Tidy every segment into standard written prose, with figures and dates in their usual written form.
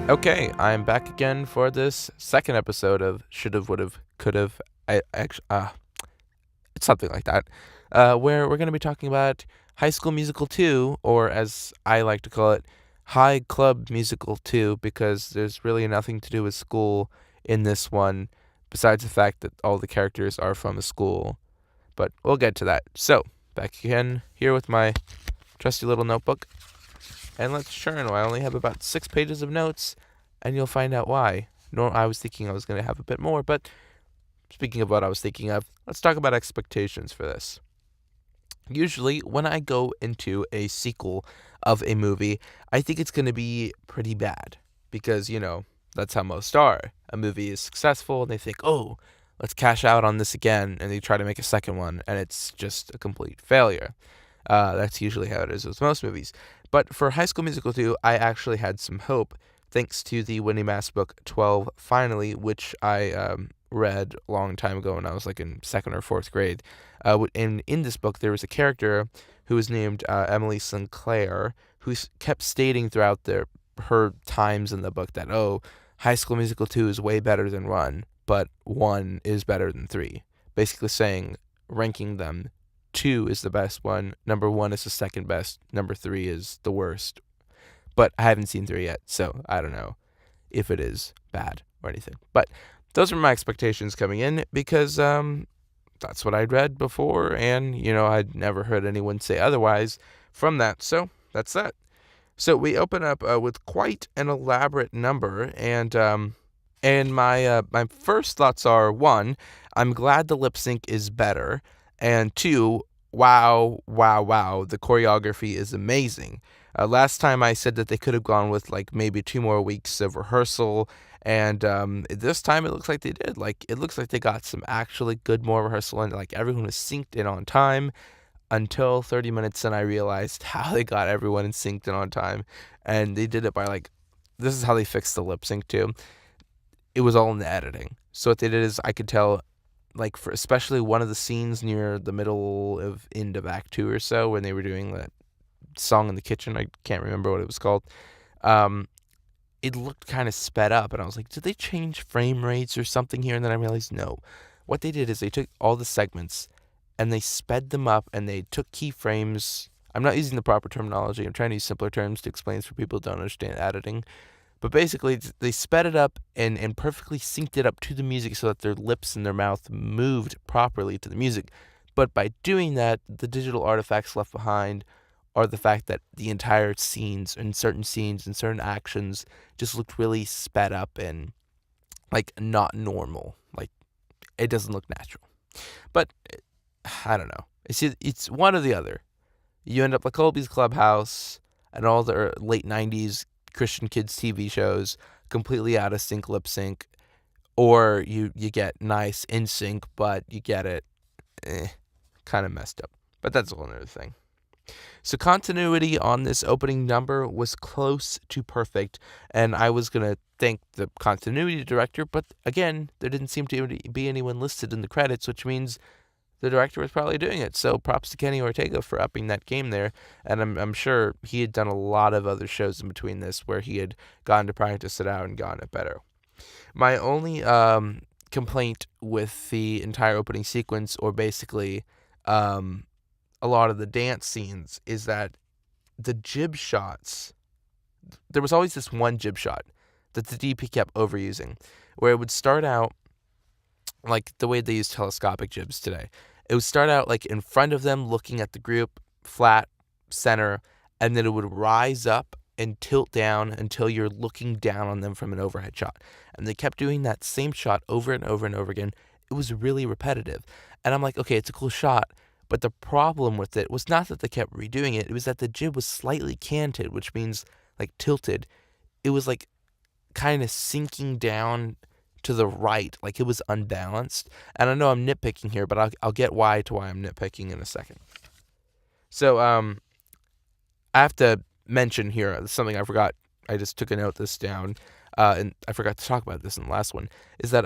Okay, I'm back again for this second episode of Should've, Would've, Could've. I actually, it's something like that, where we're going to be talking about High School Musical 2, or as I like to call it, High Club Musical 2, because there's really nothing to do with school in this one, besides the fact that all the characters are from a school. But we'll get to that. So, back again here with my trusty little notebook. And let's churn. I only have about 6 pages of notes, and you'll find out why. I was thinking I was going to have a bit more, but speaking of what I was thinking of, let's talk about expectations for this. Usually, when I go into a sequel of a movie, I think it's going to be pretty bad. Because, that's how most are. A movie is successful, and they think, oh, let's cash out on this again, and they try to make a second one, and it's just a complete failure. That's usually how it is with most movies. But for High School Musical 2, I actually had some hope, thanks to the Winnie Mass book 12 Finally, which I read a long time ago when I was like in second or fourth grade. In this book, there was a character who was named Emily Sinclair, who kept stating throughout her times in the book that, oh, High School Musical 2 is way better than 1, but 1 is better than 3. Basically saying, ranking them, 2 is the best one, number 1 is the second best, number 3 is the worst. But I haven't seen 3 yet, so I don't know if it is bad or anything. But those are my expectations coming in because that's what I'd read before, and, I'd never heard anyone say otherwise from that, so that's that. So we open up with quite an elaborate number, and my first thoughts are, 1, I'm glad the lip sync is better, and 2, wow, the choreography is amazing. Last time I said that they could have gone with like maybe 2 more weeks of rehearsal, and this time it looks like they did. Like, it looks like they got some actually good more rehearsal, and like everyone was synced in on time until 30 minutes in. I realized how they got everyone in synced in on time, and they did it by this is how they fixed the lip sync too. It was all in the editing. So what they did is I could tell, like, for especially one of the scenes near the middle of end of Act 2 or so, when they were doing that song in the kitchen, I can't remember what it was called, it looked kind of sped up, and I was like, did they change frame rates or something here? And then I realized, no. What they did is they took all the segments, and they sped them up, and they took keyframes. I'm not using the proper terminology. I'm trying to use simpler terms to explain this for people who don't understand editing. But basically, they sped it up and perfectly synced it up to the music so that their lips and their mouth moved properly to the music. But by doing that, the digital artifacts left behind are the fact that the entire scenes and certain actions just looked really sped up and, like, not normal. Like, it doesn't look natural. But I don't know. It's one or the other. You end up like Colby's Clubhouse and all the late 90s Christian kids TV shows, completely out of sync lip sync, or you get nice in sync, but you get it kind of messed up. But that's a whole other thing. So continuity on this opening number was close to perfect, and I was going to thank the continuity director, but again, there didn't seem to be anyone listed in the credits, which means the director was probably doing it. So props to Kenny Ortega for upping that game there. And I'm sure he had done a lot of other shows in between this where he had gone to practice it out and gotten it better. My only complaint with the entire opening sequence, or basically a lot of the dance scenes, is that the jib shots, there was always this one jib shot that the DP kept overusing, where it would start out like the way they use telescopic jibs today. It would start out like in front of them looking at the group, flat, center, and then it would rise up and tilt down until you're looking down on them from an overhead shot. And they kept doing that same shot over and over and over again. It was really repetitive. And I'm like, okay, it's a cool shot, but the problem with it was not that they kept redoing it. It was that the jib was slightly canted, which means like tilted. It was like kind of sinking down to the right, like it was unbalanced. And I know I'm nitpicking here, but I'll get why I'm nitpicking in a second. So I have to mention here something I forgot. I just took a note this down. and I forgot to talk about this in the last one, is that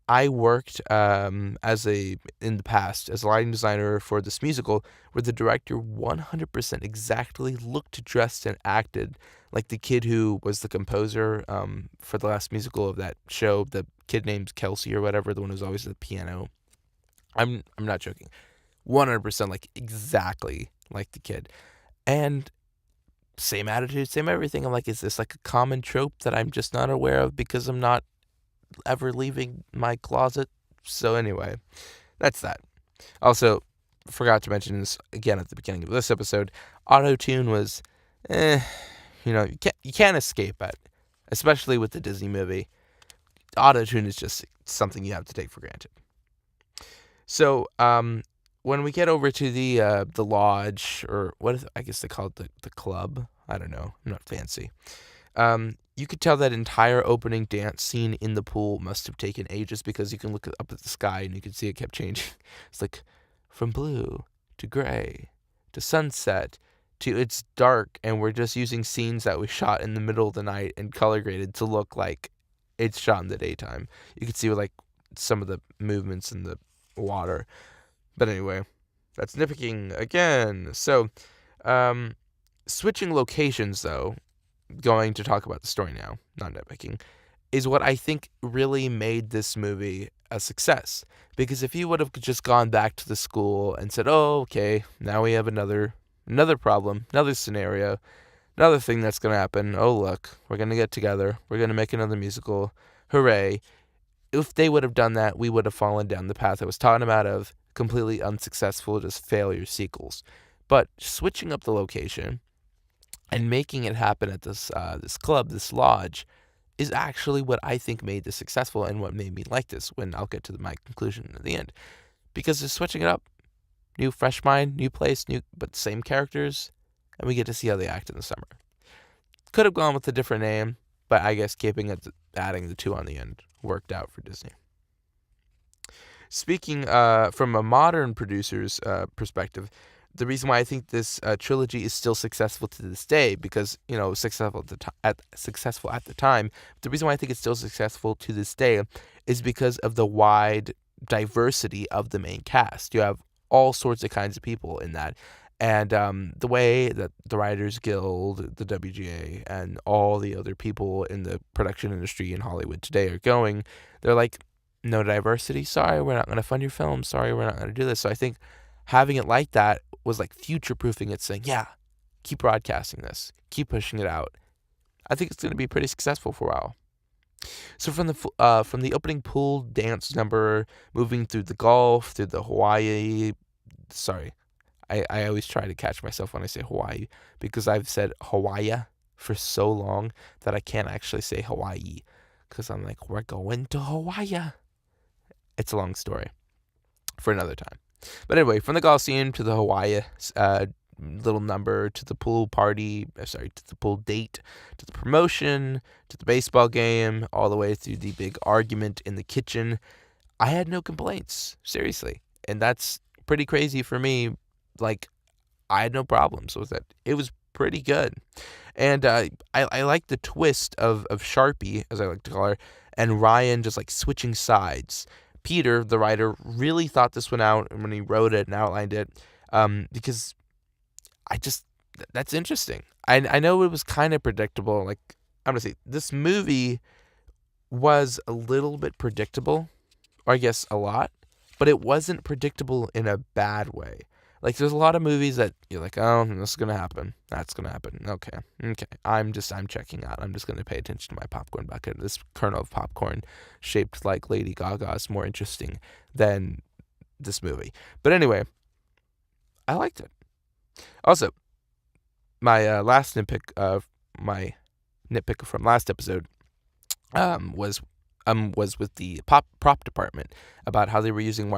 I worked in the past as a lighting designer for this musical where the director 100% exactly looked, dressed, and acted like the kid who was the composer for the last musical of that show, the kid named Kelsey or whatever, the one who's always at the piano. I'm not joking. 100% like exactly like the kid. And same attitude, same everything. I'm like, is this like a common trope that I'm just not aware of because I'm not ever leaving my closet? So anyway, that's that. Also, forgot to mention this again at the beginning of this episode. Auto-tune was, you can't escape it, especially with the Disney movie. Auto-tune is just something you have to take for granted. So, when we get over to the lodge, or what is, I guess they call it the club. I don't know. I'm not fancy. You could tell that entire opening dance scene in the pool must have taken ages because you can look up at the sky and you can see it kept changing. It's like from blue to gray to sunset to it's dark, and we're just using scenes that we shot in the middle of the night and color graded to look like it's shot in the daytime. You could see like some of the movements in the water. But anyway, that's nitpicking again. So, switching locations, though, going to talk about the story now, not nitpicking, is what I think really made this movie a success. Because if you would have just gone back to the school and said, oh, okay, now we have another problem, another scenario, another thing that's going to happen. Oh, look, we're going to get together. We're going to make another musical. Hooray. If they would have done that, we would have fallen down the path I was talking about of completely unsuccessful, just failure sequels. But switching up the location and making it happen at this club, this lodge, is actually what I think made this successful and what made me like this, when I'll get to my conclusion at the end. Because just switching it up, new fresh mind, new place, but same characters, and we get to see how they act in the summer. Could have gone with a different name, but I guess adding the two on the end worked out for Disney. Speaking from a modern producer's perspective, the reason why I think this trilogy is still successful to this day, because successful at the time, the reason why I think it's still successful to this day is because of the wide diversity of the main cast. You have all sorts of kinds of people in that. And the way that the Writers Guild, the WGA, and all the other people in the production industry in Hollywood today are going, they're like, no diversity? Sorry, we're not going to fund your film. Sorry, we're not going to do this. So I think having it like that was like future-proofing it, saying, yeah, keep broadcasting this. Keep pushing it out. I think it's going to be pretty successful for a while. So from the opening pool dance number, moving through the Gulf, through the Hawaii... Sorry. I always try to catch myself when I say Hawaii, because I've said Hawaii for so long that I can't actually say Hawaii, because I'm like, we're going to Hawaii. It's a long story for another time. But anyway, from the golf scene to the Hawaii little number, to the pool party, to the pool date, to the promotion, to the baseball game, all the way through the big argument in the kitchen, I had no complaints, seriously. And that's pretty crazy for me. Like, I had no problems with it. It was pretty good. And I like the twist of Sharpie, as I like to call her, and Ryan just like switching sides. Peter, the writer, really thought this one out when he wrote it and outlined it, because that's interesting. I know it was kind of predictable. Like, I'm going to say, this movie was a little bit predictable, or I guess a lot, but it wasn't predictable in a bad way. Like, there's a lot of movies that you're like, oh, this is going to happen. That's going to happen. Okay. I'm checking out. I'm just going to pay attention to my popcorn bucket. This kernel of popcorn shaped like Lady Gaga is more interesting than this movie. But anyway, I liked it. Also, my last nitpick from last episode was with the prop department, about how they were using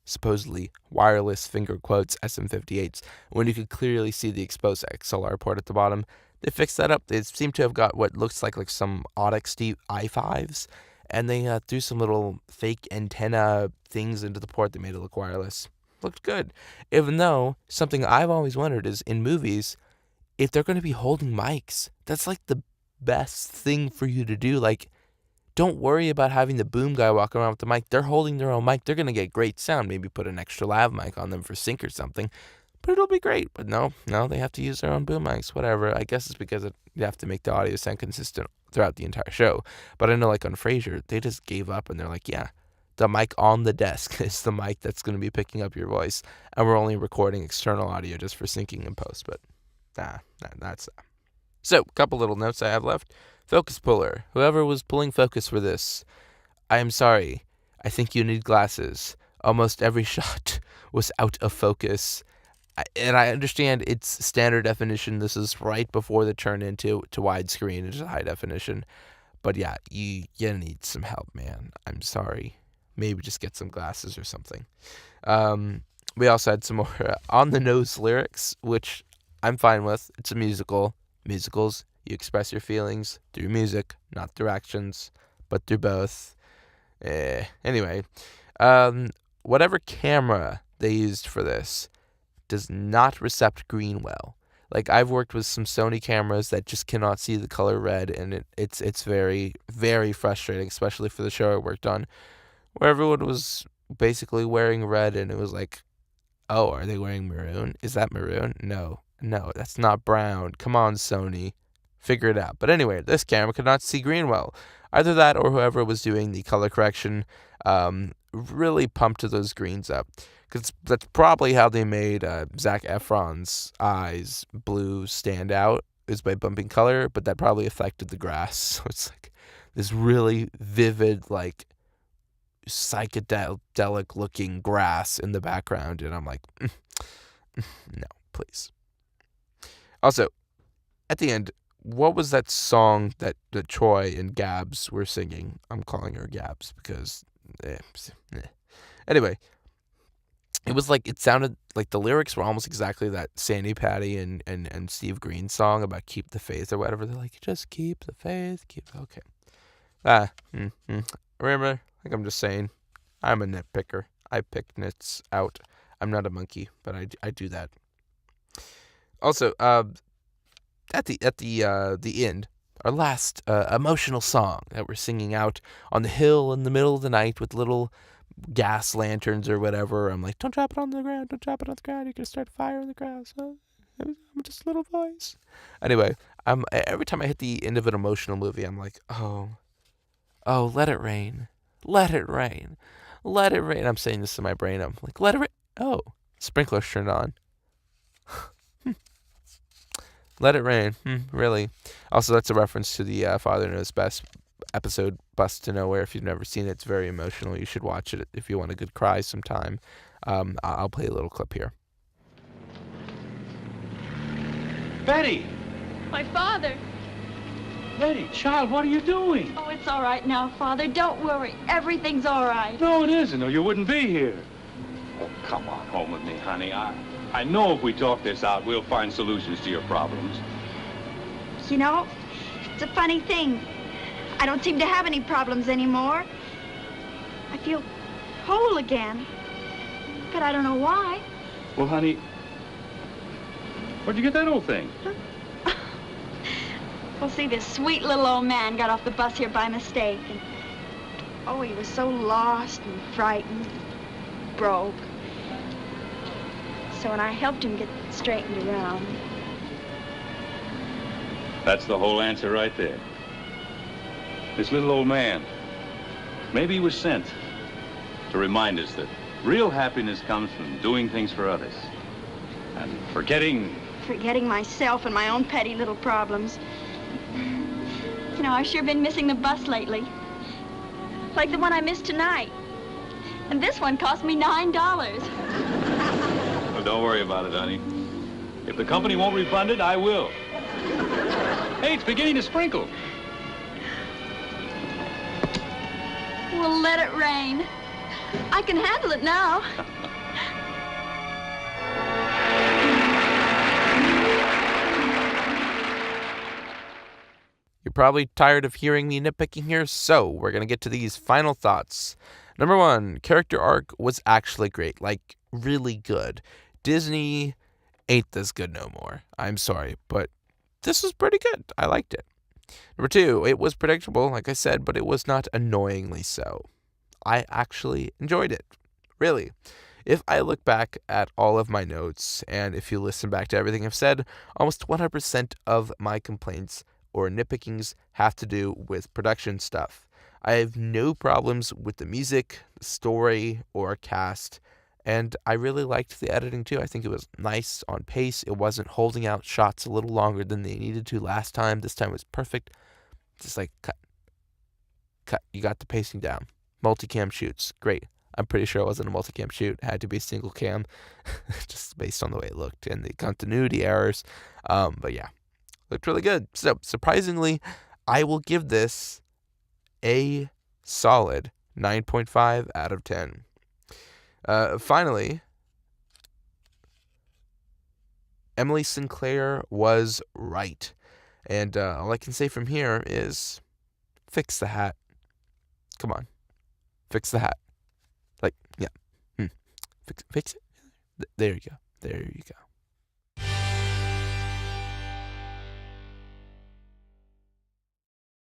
supposedly wireless finger quotes SM58s when you could clearly see the exposed XLR port at the bottom. They fixed that up. They seem to have got what looks like some Odyx i5s, and they threw some little fake antenna things into the port that made it look wireless. Looked good. Even though something I've always wondered is, in movies, if they're going to be holding mics, that's like the best thing for you to do. Like, don't worry about having the boom guy walk around with the mic. They're holding their own mic. They're going to get great sound. Maybe put an extra lav mic on them for sync or something. But it'll be great. But no, they have to use their own boom mics, whatever. I guess it's because you have to make the audio sound consistent throughout the entire show. But I know, like on Frasier, they just gave up and they're like, yeah, the mic on the desk is the mic that's going to be picking up your voice. And we're only recording external audio just for syncing and post. But that's that. So, a couple little notes I have left. Focus puller. Whoever was pulling focus for this, I am sorry. I think you need glasses. Almost every shot was out of focus. And I understand it's standard definition. This is right before the turn into widescreen. It's high definition. But yeah, you need some help, man. I'm sorry. Maybe just get some glasses or something. We also had some more on-the-nose lyrics, which I'm fine with. It's a musical. Musicals, you express your feelings through music, not through actions, but through both. Anyway, whatever camera they used for this does not recept green well. Like, I've worked with some Sony cameras that just cannot see the color red, and it's very, very frustrating, especially for the show I worked on, where everyone was basically wearing red, and it was like, oh, are they wearing maroon? Is that maroon? No, that's not brown. Come on, Sony. Figure it out. But anyway, this camera could not see green well. Either that or whoever was doing the color correction really pumped those greens up. Because that's probably how they made Zac Efron's eyes blue stand out, is by bumping color, but that probably affected the grass. So it's like this really vivid, like, psychedelic looking grass in the background. And I'm like, no, please. Also, at the end, what was that song that Troy and Gabs were singing? I'm calling her Gabs because... Anyway, it sounded like the lyrics were almost exactly that Sandy Patty and Steve Green song about keep the faith or whatever. They're like, just keep the faith, okay. Remember, like I'm just saying, I'm a nitpicker. I pick nits out. I'm not a monkey, but I do that. Also, at the end, our last emotional song that we're singing out on the hill in the middle of the night with little gas lanterns or whatever. I'm like, don't drop it on the ground. Don't drop it on the ground. You're gonna start a fire in the grass. I'm just a little voice. Anyway, every time I hit the end of an emotional movie, I'm like, oh, let it rain, let it rain, let it rain. I'm saying this to my brain. I'm like, let it rain. Oh, sprinkler's turned on. Let it rain. Really? Also, that's a reference to the Father Knows Best episode, Bus to Nowhere. If you've never seen it, it's very emotional. You should watch it if you want a good cry sometime. I'll play a little clip here. Betty! My father. Betty, child, what are you doing? Oh, it's all right now, Father. Don't worry. Everything's all right. No, it isn't, or you wouldn't be here. Oh, come on home with me, honey. I know if we talk this out, we'll find solutions to your problems. You know, it's a funny thing. I don't seem to have any problems anymore. I feel whole again. But I don't know why. Well, honey, where'd you get that old thing? Well, see, this sweet little old man got off the bus here by mistake. And, oh, he was so lost and frightened, broke. So when I helped him get straightened around. That's the whole answer right there. This little old man, maybe he was sent to remind us that real happiness comes from doing things for others and forgetting myself and my own petty little problems. You know, I've sure been missing the bus lately. Like the one I missed tonight. And this one cost me $9. Well, don't worry about it, honey. If the company won't refund it, I will. Hey, it's beginning to sprinkle. Well, let it rain. I can handle it now. You're probably tired of hearing me nitpicking here, so we're going to get to these final thoughts. Number 1, character arc was actually great, like really good. Disney ain't this good no more. I'm sorry, but this was pretty good. I liked it. Number 2, it was predictable, like I said, but it was not annoyingly so. I actually enjoyed it. Really. If I look back at all of my notes, and if you listen back to everything I've said, almost 100% of my complaints or nitpickings have to do with production stuff. I have no problems with the music, the story, or cast, and I really liked the editing too. I think it was nice, on pace. It wasn't holding out shots a little longer than they needed to last time. This time was perfect. Just like, cut. You got the pacing down. Multicam shoots, great. I'm pretty sure it wasn't a multicam shoot. It had to be single cam, just based on the way it looked and the continuity errors. But yeah, looked really good. So surprisingly, I will give this a solid 9.5 out of 10. Finally, Emily Sinclair was right. And all I can say from here is fix the hat. Come on. Fix the hat. Like, yeah. Fix it. There you go. There you go.